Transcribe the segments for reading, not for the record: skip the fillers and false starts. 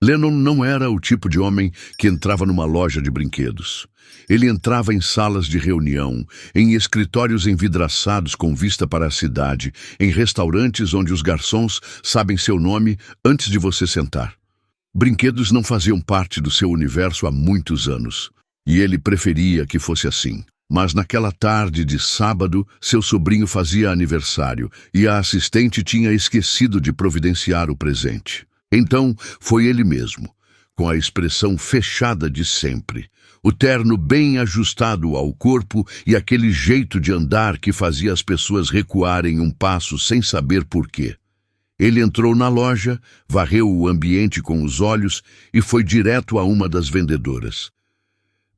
Lennon não era o tipo de homem que entrava numa loja de brinquedos. Ele entrava em salas de reunião, em escritórios envidraçados com vista para a cidade, em restaurantes onde os garçons sabem seu nome antes de você sentar. Brinquedos não faziam parte do seu universo há muitos anos, e ele preferia que fosse assim. Mas naquela tarde de sábado, seu sobrinho fazia aniversário e a assistente tinha esquecido de providenciar o presente. Então, foi ele mesmo, com a expressão fechada de sempre, o terno bem ajustado ao corpo e aquele jeito de andar que fazia as pessoas recuarem um passo sem saber por quê. Ele entrou na loja, varreu o ambiente com os olhos e foi direto a uma das vendedoras.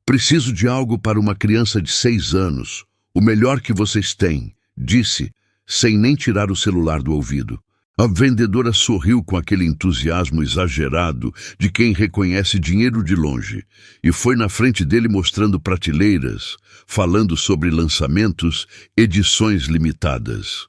"Preciso de algo para uma criança de 6 anos, o melhor que vocês têm", disse, sem nem tirar o celular do ouvido. A vendedora sorriu com aquele entusiasmo exagerado de quem reconhece dinheiro de longe e foi na frente dele mostrando prateleiras, falando sobre lançamentos, edições limitadas.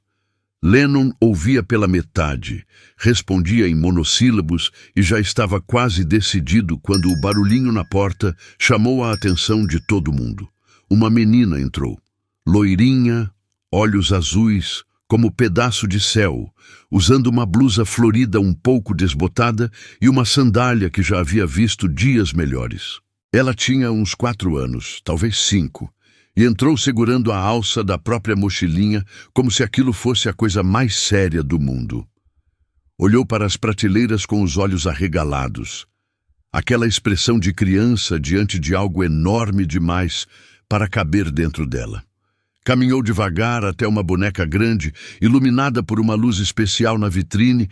Lennon ouvia pela metade, respondia em monossílabos e já estava quase decidido quando o barulhinho na porta chamou a atenção de todo mundo. Uma menina entrou, loirinha, olhos azuis, como pedaço de céu, usando uma blusa florida um pouco desbotada e uma sandália que já havia visto dias melhores. Ela tinha uns 4 anos, talvez 5, e entrou segurando a alça da própria mochilinha como se aquilo fosse a coisa mais séria do mundo. Olhou para as prateleiras com os olhos arregalados. Aquela expressão de criança diante de algo enorme demais para caber dentro dela. Caminhou devagar até uma boneca grande, iluminada por uma luz especial na vitrine,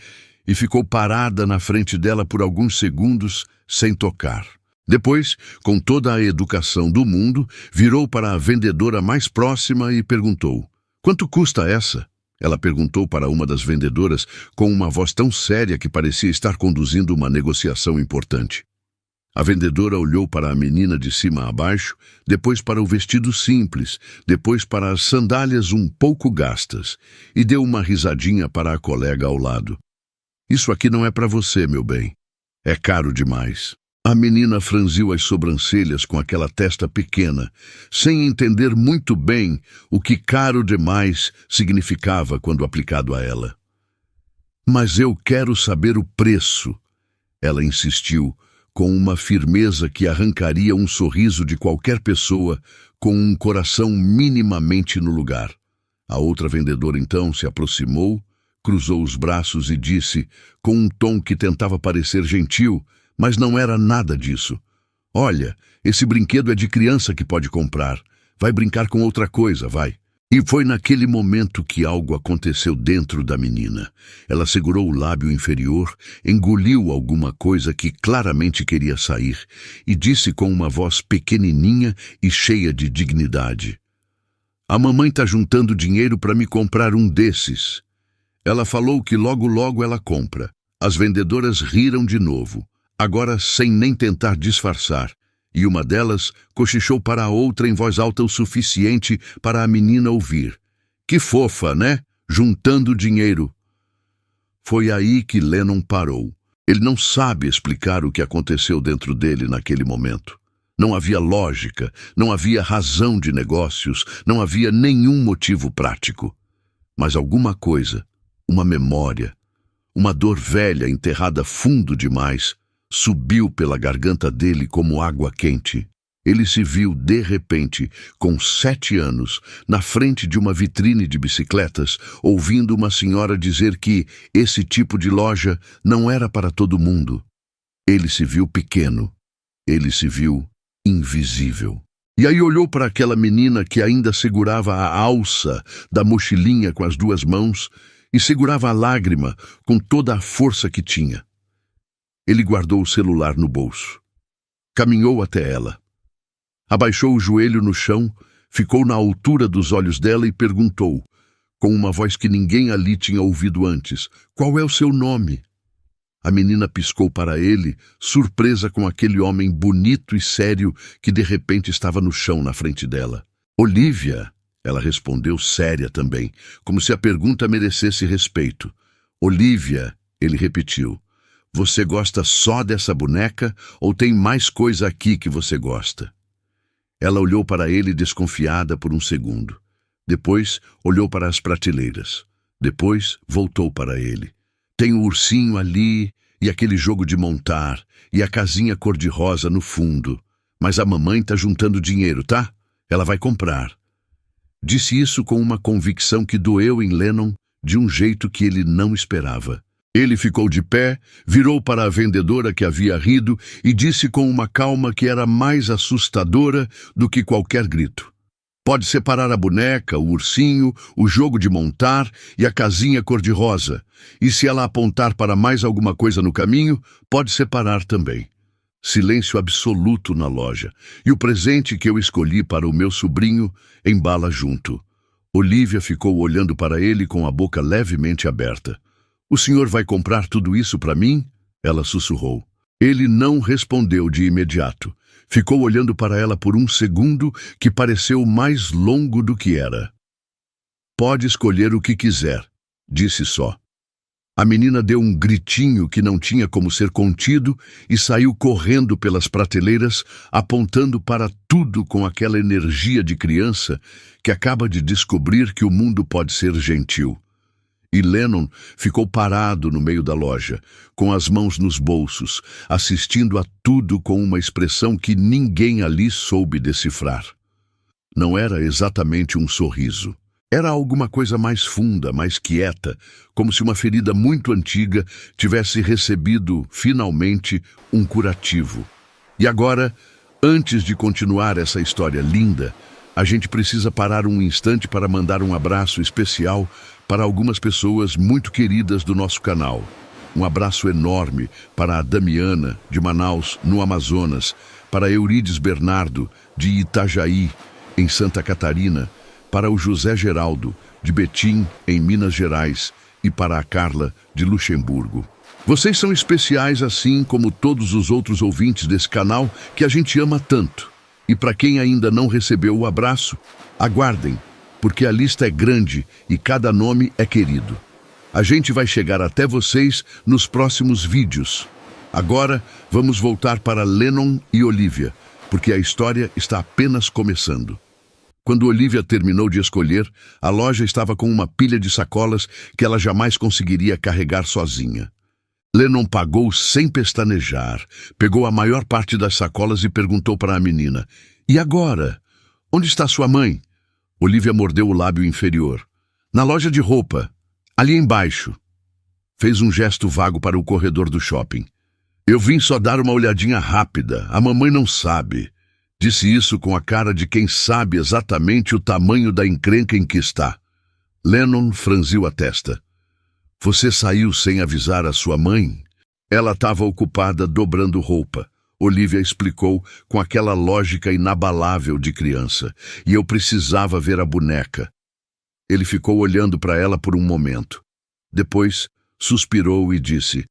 e ficou parada na frente dela por alguns segundos, sem tocar. Depois, com toda a educação do mundo, virou para a vendedora mais próxima e perguntou: "Quanto custa essa?" Ela perguntou para uma das vendedoras com uma voz tão séria que parecia estar conduzindo uma negociação importante. A vendedora olhou para a menina de cima a baixo, depois para o vestido simples, depois para as sandálias um pouco gastas, e deu uma risadinha para a colega ao lado. "Isso aqui não é para você, meu bem. É caro demais." A menina franziu as sobrancelhas com aquela testa pequena, sem entender muito bem o que caro demais significava quando aplicado a ela. "Mas eu quero saber o preço", ela insistiu, com uma firmeza que arrancaria um sorriso de qualquer pessoa com um coração minimamente no lugar. A outra vendedora então se aproximou, cruzou os braços e disse, com um tom que tentava parecer gentil, mas não era nada disso: "Olha, esse brinquedo é de criança que pode comprar. Vai brincar com outra coisa, vai." E foi naquele momento que algo aconteceu dentro da menina. Ela segurou o lábio inferior, engoliu alguma coisa que claramente queria sair e disse com uma voz pequenininha e cheia de dignidade: "A mamãe está juntando dinheiro para me comprar um desses." Ela falou que logo logo ela compra. As vendedoras riram de novo, agora sem nem tentar disfarçar, e uma delas cochichou para a outra em voz alta o suficiente para a menina ouvir: "Que fofa, né? Juntando dinheiro." Foi aí que Lennon parou. Ele não sabe explicar o que aconteceu dentro dele naquele momento. Não havia lógica, não havia razão de negócios, não havia nenhum motivo prático. Mas alguma coisa, uma memória, uma dor velha enterrada fundo demais, subiu pela garganta dele como água quente. Ele se viu, de repente, com 7 anos, na frente de uma vitrine de bicicletas, ouvindo uma senhora dizer que esse tipo de loja não era para todo mundo. Ele se viu pequeno. Ele se viu invisível. E aí olhou para aquela menina que ainda segurava a alça da mochilinha com as 2 mãos e segurava a lágrima com toda a força que tinha. Ele guardou o celular no bolso. Caminhou até ela. Abaixou o joelho no chão, ficou na altura dos olhos dela e perguntou, com uma voz que ninguém ali tinha ouvido antes: "Qual é o seu nome?" A menina piscou para ele, surpresa com aquele homem bonito e sério que de repente estava no chão na frente dela. "Olivia", ela respondeu séria também, como se a pergunta merecesse respeito. "Olivia", ele repetiu. Você gosta só dessa boneca ou tem mais coisa aqui que você gosta? Ela olhou para ele desconfiada por um segundo. Depois olhou para as prateleiras. Depois voltou para ele. Tem o ursinho ali e aquele jogo de montar e a casinha cor-de-rosa no fundo. Mas a mamãe tá juntando dinheiro, tá? Ela vai comprar. Disse isso com uma convicção que doeu em Lennon de um jeito que ele não esperava. Ele ficou de pé, virou para a vendedora que havia rido e disse com uma calma que era mais assustadora do que qualquer grito. Pode separar a boneca, o ursinho, o jogo de montar e a casinha cor-de-rosa. E se ela apontar para mais alguma coisa no caminho, pode separar também. Silêncio absoluto na loja. E o presente que eu escolhi para o meu sobrinho embala junto. Olivia ficou olhando para ele com a boca levemente aberta. O senhor vai comprar tudo isso para mim? Ela sussurrou. Ele não respondeu de imediato. Ficou olhando para ela por um segundo que pareceu mais longo do que era. Pode escolher o que quiser, disse só. A menina deu um gritinho que não tinha como ser contido e saiu correndo pelas prateleiras, apontando para tudo com aquela energia de criança que acaba de descobrir que o mundo pode ser gentil. E Lennon ficou parado no meio da loja, com as mãos nos bolsos, assistindo a tudo com uma expressão que ninguém ali soube decifrar. Não era exatamente um sorriso. Era alguma coisa mais funda, mais quieta, como se uma ferida muito antiga tivesse recebido, finalmente, um curativo. E agora, antes de continuar essa história linda, a gente precisa parar um instante para mandar um abraço especial para algumas pessoas muito queridas do nosso canal. Um abraço enorme para a Damiana, de Manaus, no Amazonas, para Eurides Bernardo, de Itajaí, em Santa Catarina, para o José Geraldo, de Betim, em Minas Gerais, e para a Carla, de Luxemburgo. Vocês são especiais assim como todos os outros ouvintes desse canal que a gente ama tanto. E para quem ainda não recebeu o abraço, aguardem, porque a lista é grande e cada nome é querido. A gente vai chegar até vocês nos próximos vídeos. Agora, vamos voltar para Lennon e Olivia, porque a história está apenas começando. Quando Olivia terminou de escolher, a loja estava com uma pilha de sacolas que ela jamais conseguiria carregar sozinha. Lennon pagou sem pestanejar, pegou a maior parte das sacolas e perguntou para a menina: "E agora? Onde está sua mãe?" Olivia mordeu o lábio inferior. "Na loja de roupa, ali embaixo." Fez um gesto vago para o corredor do shopping. "Eu vim só dar uma olhadinha rápida, a mamãe não sabe." Disse isso com a cara de quem sabe exatamente o tamanho da encrenca em que está. Lennon franziu a testa. "Você saiu sem avisar a sua mãe?" Ela estava ocupada dobrando roupa. Olivia explicou com aquela lógica inabalável de criança. "E eu precisava ver a boneca." Ele ficou olhando para ela por um momento. Depois, suspirou e disse: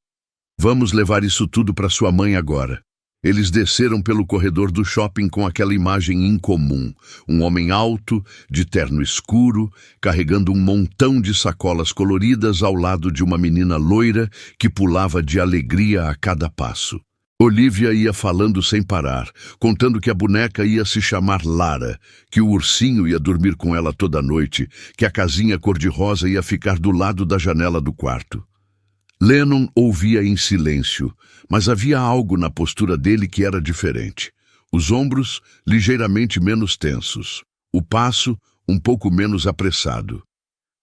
"Vamos levar isso tudo para sua mãe agora." Eles desceram pelo corredor do shopping com aquela imagem incomum. Um homem alto, de terno escuro, carregando um montão de sacolas coloridas ao lado de uma menina loira que pulava de alegria a cada passo. Olivia ia falando sem parar, contando que a boneca ia se chamar Lara, que o ursinho ia dormir com ela toda noite, que a casinha cor-de-rosa ia ficar do lado da janela do quarto. Lennon ouvia em silêncio, mas havia algo na postura dele que era diferente. Os ombros ligeiramente menos tensos, o passo um pouco menos apressado.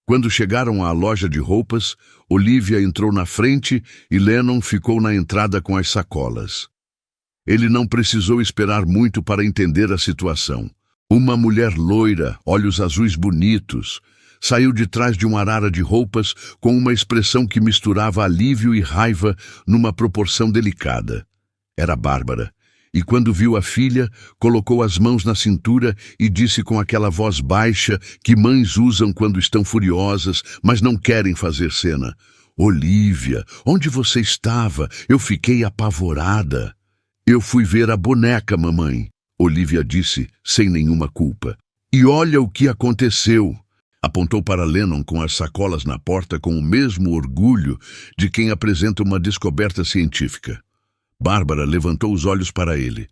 Quando chegaram à loja de roupas, Olivia entrou na frente e Lennon ficou na entrada com as sacolas. Ele não precisou esperar muito para entender a situação. Uma mulher loira, olhos azuis bonitos, saiu de trás de uma arara de roupas com uma expressão que misturava alívio e raiva numa proporção delicada. Era Bárbara, e quando viu a filha, colocou as mãos na cintura e disse com aquela voz baixa que mães usam quando estão furiosas, mas não querem fazer cena: "Olivia, onde você estava? Eu fiquei apavorada." "Eu fui ver a boneca, mamãe," Olivia disse, sem nenhuma culpa. "E olha o que aconteceu." Apontou para Lennon com as sacolas na porta com o mesmo orgulho de quem apresenta uma descoberta científica. Bárbara levantou os olhos para ele.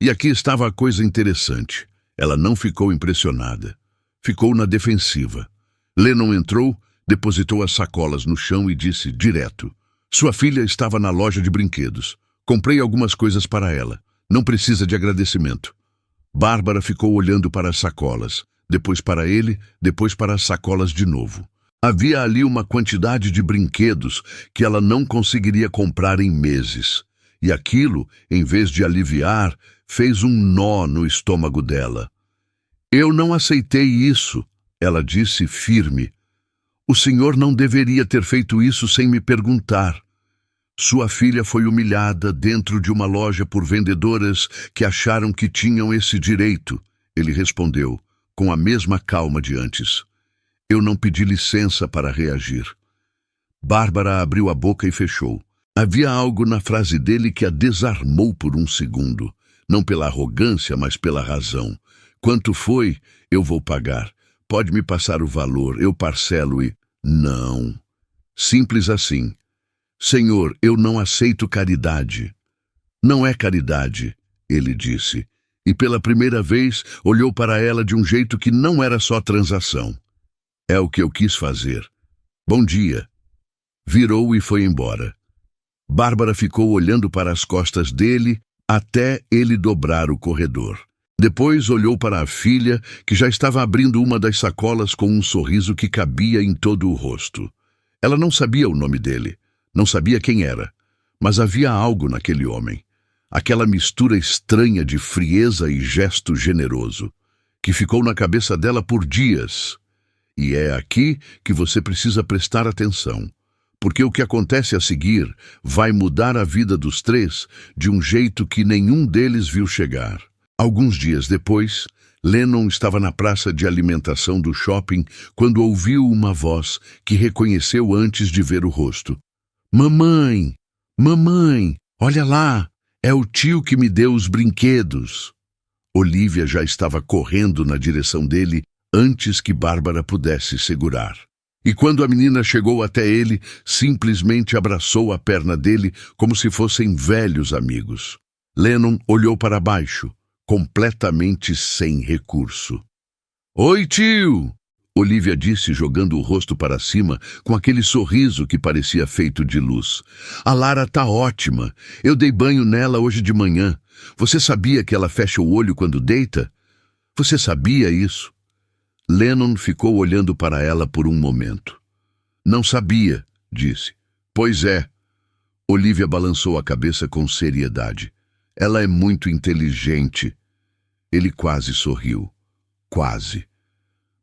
E aqui estava a coisa interessante. Ela não ficou impressionada. Ficou na defensiva. Lennon entrou, depositou as sacolas no chão e disse direto: "Sua filha estava na loja de brinquedos. Comprei algumas coisas para ela. Não precisa de agradecimento." Bárbara ficou olhando para as sacolas, depois para ele, depois para as sacolas de novo. Havia ali uma quantidade de brinquedos que ela não conseguiria comprar em meses. E aquilo, em vez de aliviar, fez um nó no estômago dela. "Eu não aceitei isso", ela disse firme. "O senhor não deveria ter feito isso sem me perguntar. Sua filha foi humilhada dentro de uma loja por vendedoras que acharam que tinham esse direito", ele respondeu, com a mesma calma de antes. "Eu não pedi licença para reagir." Bárbara abriu a boca e fechou. Havia algo na frase dele que a desarmou por um segundo. Não pela arrogância, mas pela razão. "Quanto foi? Eu vou pagar. Pode me passar o valor, eu parcelo e..." "Não." Simples assim. "Senhor, eu não aceito caridade." "Não é caridade", ele disse. E pela primeira vez olhou para ela de um jeito que não era só transação. "É o que eu quis fazer. Bom dia." Virou e foi embora. Bárbara ficou olhando para as costas dele até ele dobrar o corredor. Depois olhou para a filha, que já estava abrindo uma das sacolas com um sorriso que cabia em todo o rosto. Ela não sabia o nome dele, não sabia quem era, mas havia algo naquele homem. Aquela mistura estranha de frieza e gesto generoso, que ficou na cabeça dela por dias. E é aqui que você precisa prestar atenção. Porque o que acontece a seguir vai mudar a vida dos três de um jeito que nenhum deles viu chegar. Alguns dias depois, Lennon estava na praça de alimentação do shopping quando ouviu uma voz que reconheceu antes de ver o rosto. "Mamãe! Mamãe! Olha lá! É o tio que me deu os brinquedos!" Olivia já estava correndo na direção dele antes que Bárbara pudesse segurar. E quando a menina chegou até ele, simplesmente abraçou a perna dele como se fossem velhos amigos. Lennon olhou para baixo, completamente sem recurso. "Oi, tio!" Olivia disse, jogando o rosto para cima, com aquele sorriso que parecia feito de luz. "A Lara tá ótima. Eu dei banho nela hoje de manhã. Você sabia que ela fecha o olho quando deita? Você sabia isso?" Lennon ficou olhando para ela por um momento. "Não sabia", disse. "Pois é." Olivia balançou a cabeça com seriedade. "Ela é muito inteligente." Ele quase sorriu. Quase.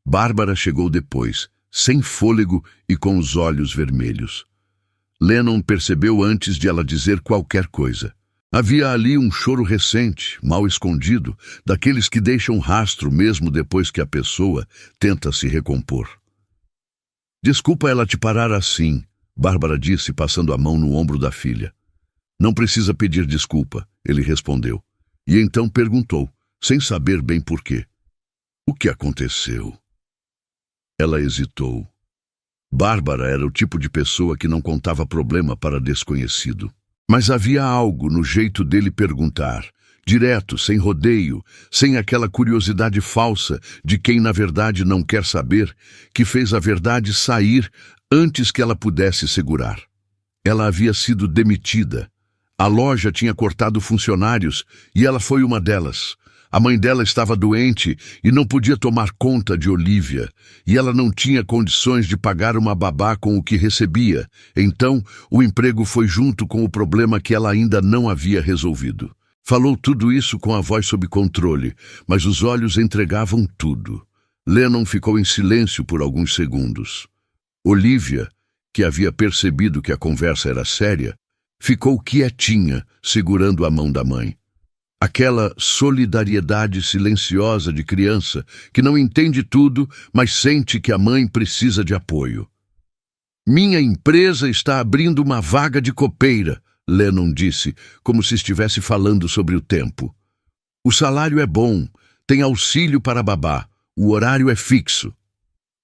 Bárbara chegou depois, sem fôlego e com os olhos vermelhos. Lennon percebeu antes de ela dizer qualquer coisa. Havia ali um choro recente, mal escondido, daqueles que deixam rastro mesmo depois que a pessoa tenta se recompor. "Desculpa ela te parar assim", Bárbara disse, passando a mão no ombro da filha. "Não precisa pedir desculpa", ele respondeu. E então perguntou, sem saber bem por quê. "O que aconteceu?" Ela hesitou. Bárbara era o tipo de pessoa que não contava problema para desconhecido. Mas havia algo no jeito dele perguntar, direto, sem rodeio, sem aquela curiosidade falsa de quem na verdade não quer saber, que fez a verdade sair antes que ela pudesse segurar. Ela havia sido demitida. A loja tinha cortado funcionários e ela foi uma delas. A mãe dela estava doente e não podia tomar conta de Olivia, e ela não tinha condições de pagar uma babá com o que recebia. Então, o emprego foi junto com o problema que ela ainda não havia resolvido. Falou tudo isso com a voz sob controle, mas os olhos entregavam tudo. Lennon ficou em silêncio por alguns segundos. Olivia, que havia percebido que a conversa era séria, ficou quietinha, segurando a mão da mãe. Aquela solidariedade silenciosa de criança que não entende tudo, mas sente que a mãe precisa de apoio. "Minha empresa está abrindo uma vaga de copeira", Lennon disse, como se estivesse falando sobre o tempo. "O salário é bom, tem auxílio para babá, o horário é fixo."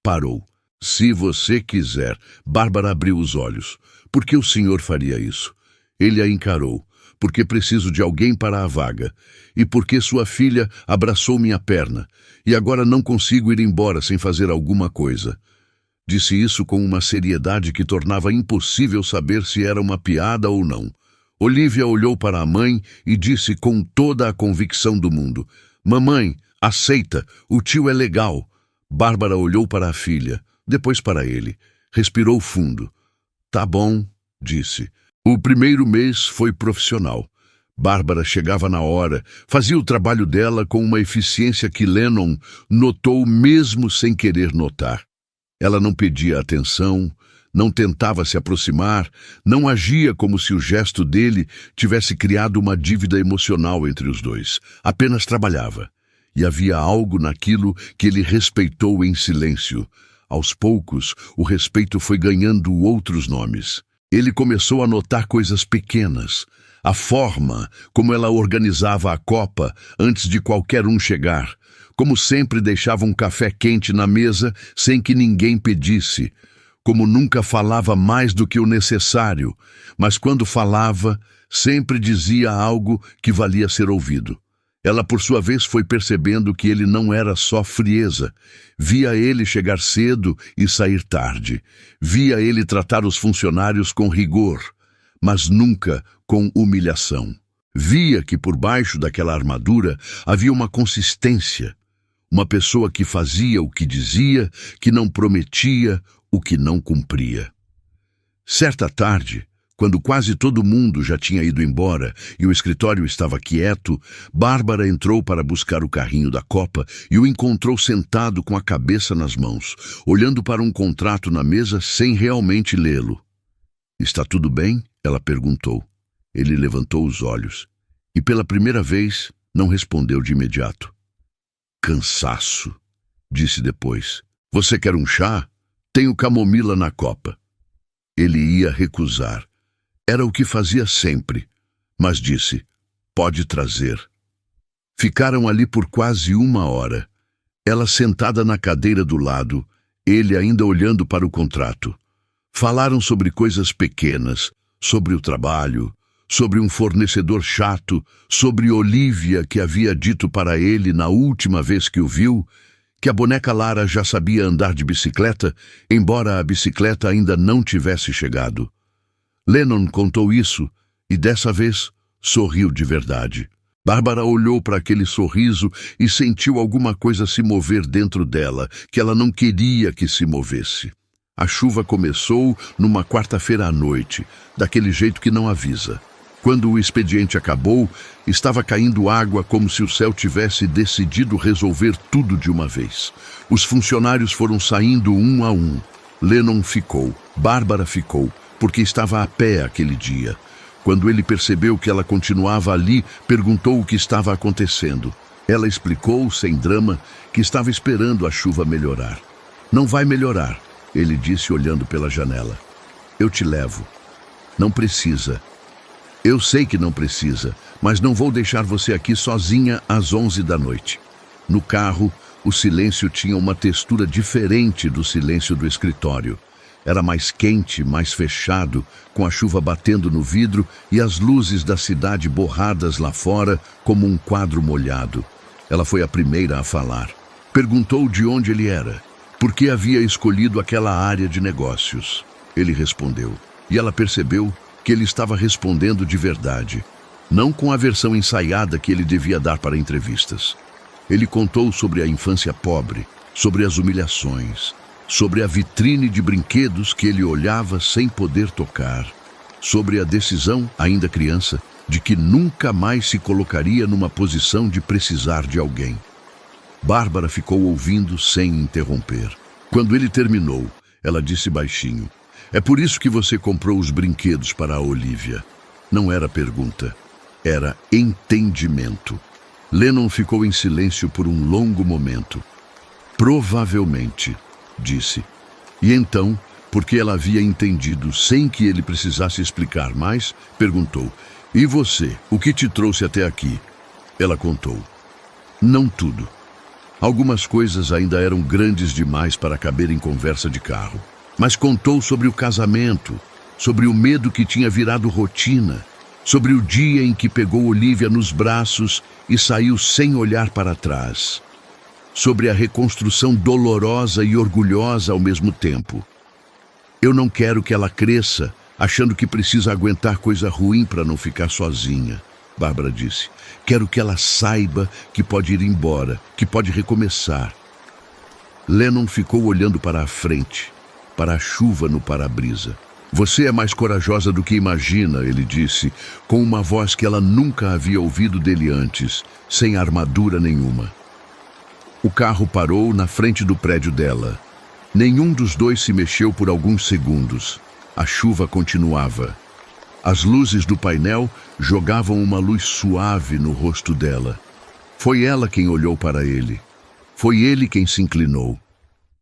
Parou. Se você quiser. Bárbara abriu os olhos. Por que o senhor faria isso? Ele a encarou. Porque preciso de alguém para a vaga. E porque sua filha abraçou minha perna. E agora não consigo ir embora sem fazer alguma coisa. Disse isso com uma seriedade que tornava impossível saber se era uma piada ou não. Olivia olhou para a mãe e disse com toda a convicção do mundo: Mamãe, aceita, o tio é legal. Bárbara olhou para a filha, depois para ele. Respirou fundo. Tá bom, disse. O primeiro mês foi profissional. Bárbara chegava na hora, fazia o trabalho dela com uma eficiência que Lennon notou mesmo sem querer notar. Ela não pedia atenção, não tentava se aproximar, não agia como se o gesto dele tivesse criado uma dívida emocional entre os dois. Apenas trabalhava. E havia algo naquilo que ele respeitou em silêncio. Aos poucos, o respeito foi ganhando outros nomes. Ele começou a notar coisas pequenas. A forma como ela organizava a copa antes de qualquer um chegar. Como sempre deixava um café quente na mesa sem que ninguém pedisse. Como nunca falava mais do que o necessário, mas quando falava, sempre dizia algo que valia ser ouvido. Ela, por sua vez, foi percebendo que ele não era só frieza. Via ele chegar cedo e sair tarde. Via ele tratar os funcionários com rigor, mas nunca com humilhação. Via que por baixo daquela armadura havia uma consistência. Uma pessoa que fazia o que dizia, que não prometia o que não cumpria. Certa tarde, quando quase todo mundo já tinha ido embora e o escritório estava quieto, Bárbara entrou para buscar o carrinho da copa e o encontrou sentado com a cabeça nas mãos, olhando para um contrato na mesa sem realmente lê-lo. Está tudo bem? Ela perguntou. Ele levantou os olhos e, pela primeira vez, não respondeu de imediato. Cansaço, disse depois. Você quer um chá? Tenho camomila na copa. Ele ia recusar. Era o que fazia sempre, mas disse, pode trazer. Ficaram ali por quase 1 hora. Ela sentada na cadeira do lado, ele ainda olhando para o contrato. Falaram sobre coisas pequenas, sobre o trabalho, sobre um fornecedor chato, sobre Olivia que havia dito para ele na última vez que o viu, que a boneca Lara já sabia andar de bicicleta, embora a bicicleta ainda não tivesse chegado. Lennon contou isso e, dessa vez, sorriu de verdade. Bárbara olhou para aquele sorriso e sentiu alguma coisa se mover dentro dela, que ela não queria que se movesse. A chuva começou numa quarta-feira à noite, daquele jeito que não avisa. Quando o expediente acabou, estava caindo água como se o céu tivesse decidido resolver tudo de uma vez. Os funcionários foram saindo um a um. Lennon ficou, Bárbara ficou, porque estava a pé aquele dia. Quando ele percebeu que ela continuava ali, perguntou o que estava acontecendo. Ela explicou, sem drama, que estava esperando a chuva melhorar. Não vai melhorar, ele disse olhando pela janela. Eu te levo. Não precisa. Eu sei que não precisa, mas não vou deixar você aqui sozinha às 11 da noite. No carro, o silêncio tinha uma textura diferente do silêncio do escritório. Era mais quente, mais fechado, com a chuva batendo no vidro e as luzes da cidade borradas lá fora como um quadro molhado. Ela foi a primeira a falar. Perguntou de onde ele era, por que havia escolhido aquela área de negócios. Ele respondeu, e ela percebeu que ele estava respondendo de verdade, não com a versão ensaiada que ele devia dar para entrevistas. Ele contou sobre a infância pobre, sobre as humilhações, sobre a vitrine de brinquedos que ele olhava sem poder tocar, sobre a decisão, ainda criança, de que nunca mais se colocaria numa posição de precisar de alguém. Bárbara ficou ouvindo sem interromper. Quando ele terminou, ela disse baixinho, é por isso que você comprou os brinquedos para a Olivia. Não era pergunta, era entendimento. Lennon ficou em silêncio por um longo momento. Provavelmente, disse. E então, porque ela havia entendido sem que ele precisasse explicar mais, perguntou, e você, o que te trouxe até aqui? Ela contou. Não tudo. Algumas coisas ainda eram grandes demais para caber em conversa de carro. Mas contou sobre o casamento, sobre o medo que tinha virado rotina, sobre o dia em que pegou Olivia nos braços e saiu sem olhar para trás, sobre a reconstrução dolorosa e orgulhosa ao mesmo tempo. Eu não quero que ela cresça achando que precisa aguentar coisa ruim para não ficar sozinha, Bárbara disse. Quero que ela saiba que pode ir embora, que pode recomeçar. Lennon ficou olhando para a frente, para a chuva no para-brisa. Você é mais corajosa do que imagina, ele disse, com uma voz que ela nunca havia ouvido dele antes, sem armadura nenhuma. O carro parou na frente do prédio dela. Nenhum dos dois se mexeu por alguns segundos. A chuva continuava. As luzes do painel jogavam uma luz suave no rosto dela. Foi ela quem olhou para ele. Foi ele quem se inclinou.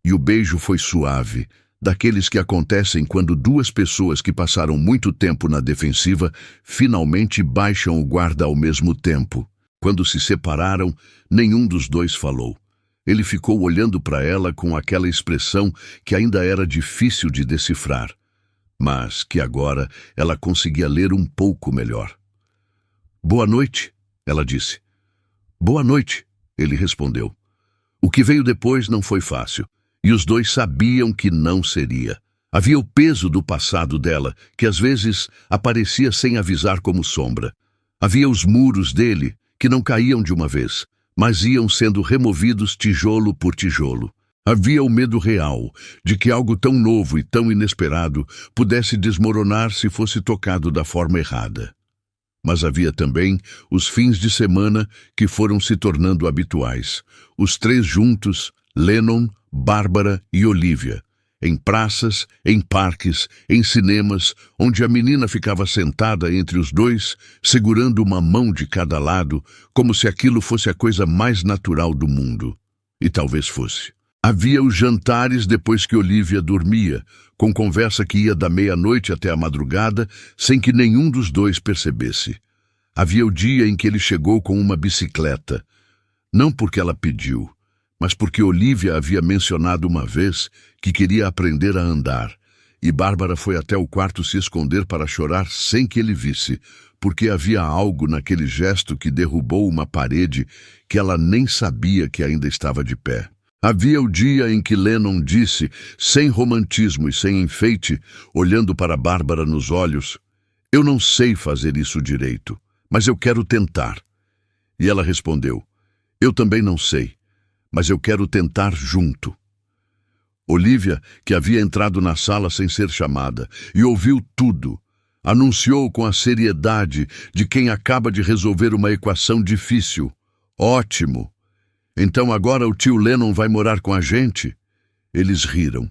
E o beijo foi suave, daqueles que acontecem quando duas pessoas que passaram muito tempo na defensiva finalmente baixam o guarda ao mesmo tempo. Quando se separaram, nenhum dos dois falou. Ele ficou olhando para ela com aquela expressão que ainda era difícil de decifrar, mas que agora ela conseguia ler um pouco melhor. Boa noite, ela disse. Boa noite, ele respondeu. O que veio depois não foi fácil. E os dois sabiam que não seria. Havia o peso do passado dela, que às vezes aparecia sem avisar como sombra. Havia os muros dele, que não caíam de uma vez, mas iam sendo removidos tijolo por tijolo. Havia o medo real de que algo tão novo e tão inesperado pudesse desmoronar se fosse tocado da forma errada. Mas havia também os fins de semana que foram se tornando habituais. Os três juntos, Lennon, Bárbara e Olivia, em praças, em parques, em cinemas, onde a menina ficava sentada entre os dois, segurando uma mão de cada lado, como se aquilo fosse a coisa mais natural do mundo. E talvez fosse. Havia os jantares depois que Olivia dormia, com conversa que ia da meia-noite até a madrugada, sem que nenhum dos dois percebesse. Havia o dia em que ele chegou com uma bicicleta, não porque ela pediu, mas porque Olivia havia mencionado uma vez que queria aprender a andar, e Bárbara foi até o quarto se esconder para chorar sem que ele visse, porque havia algo naquele gesto que derrubou uma parede que ela nem sabia que ainda estava de pé. Havia o dia em que Lennon disse, sem romantismo e sem enfeite, olhando para Bárbara nos olhos, "Eu não sei fazer isso direito, mas eu quero tentar." E ela respondeu, "Eu também não sei, mas eu quero tentar junto." Olivia, que havia entrado na sala sem ser chamada e ouviu tudo, anunciou com a seriedade de quem acaba de resolver uma equação difícil. "Ótimo! Então agora o tio Lennon vai morar com a gente?" Eles riram.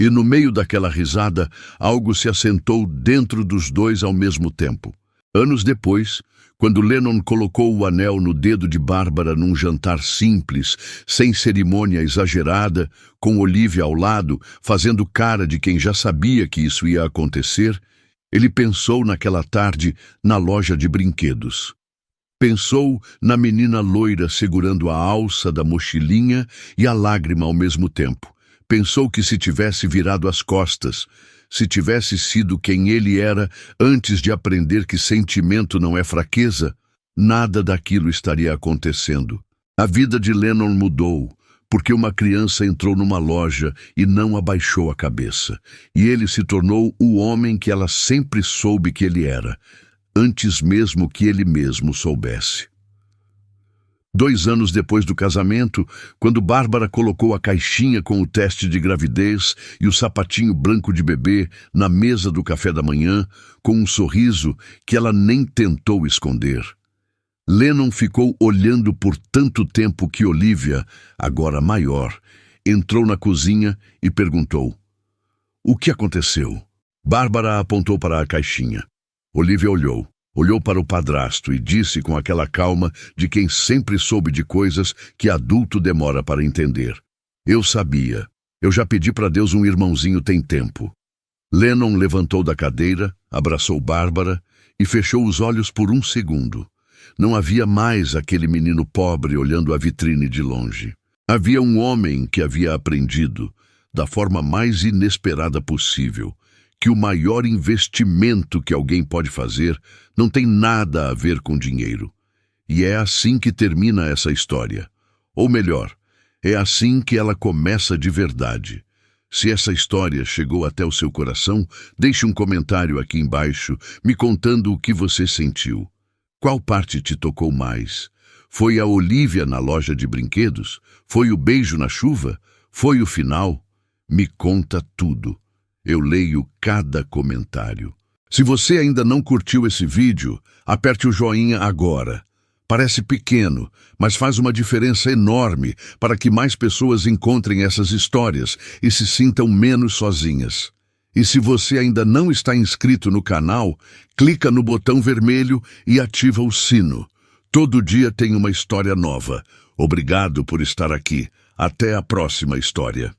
E no meio daquela risada, algo se assentou dentro dos dois ao mesmo tempo. Anos depois, quando Lennon colocou o anel no dedo de Bárbara num jantar simples, sem cerimônia exagerada, com Olivia ao lado, fazendo cara de quem já sabia que isso ia acontecer, ele pensou naquela tarde na loja de brinquedos. Pensou na menina loira segurando a alça da mochilinha e a lágrima ao mesmo tempo. Pensou que se tivesse virado as costas, se tivesse sido quem ele era antes de aprender que sentimento não é fraqueza, nada daquilo estaria acontecendo. A vida de Lennon mudou, porque uma criança entrou numa loja e não abaixou a cabeça. E ele se tornou o homem que ela sempre soube que ele era, antes mesmo que ele mesmo soubesse. 2 anos depois do casamento, quando Bárbara colocou a caixinha com o teste de gravidez e o sapatinho branco de bebê na mesa do café da manhã, com um sorriso que ela nem tentou esconder, Lennon ficou olhando por tanto tempo que Olivia, agora maior, entrou na cozinha e perguntou, "O que aconteceu?" Bárbara apontou para a caixinha. Olivia olhou para o padrasto e disse com aquela calma de quem sempre soube de coisas que adulto demora para entender, "Eu sabia. Eu já pedi para Deus um irmãozinho tem tempo." Lennon levantou da cadeira, abraçou Bárbara e fechou os olhos por um segundo. Não havia mais aquele menino pobre olhando a vitrine de longe. Havia um homem que havia aprendido, da forma mais inesperada possível, que o maior investimento que alguém pode fazer não tem nada a ver com dinheiro. E é assim que termina essa história. Ou melhor, é assim que ela começa de verdade. Se essa história chegou até o seu coração, deixe um comentário aqui embaixo me contando o que você sentiu. Qual parte te tocou mais? Foi a Olivia na loja de brinquedos? Foi o beijo na chuva? Foi o final? Me conta tudo. Eu leio cada comentário. Se você ainda não curtiu esse vídeo, aperte o joinha agora. Parece pequeno, mas faz uma diferença enorme para que mais pessoas encontrem essas histórias e se sintam menos sozinhas. E se você ainda não está inscrito no canal, clica no botão vermelho e ativa o sino. Todo dia tem uma história nova. Obrigado por estar aqui. Até a próxima história.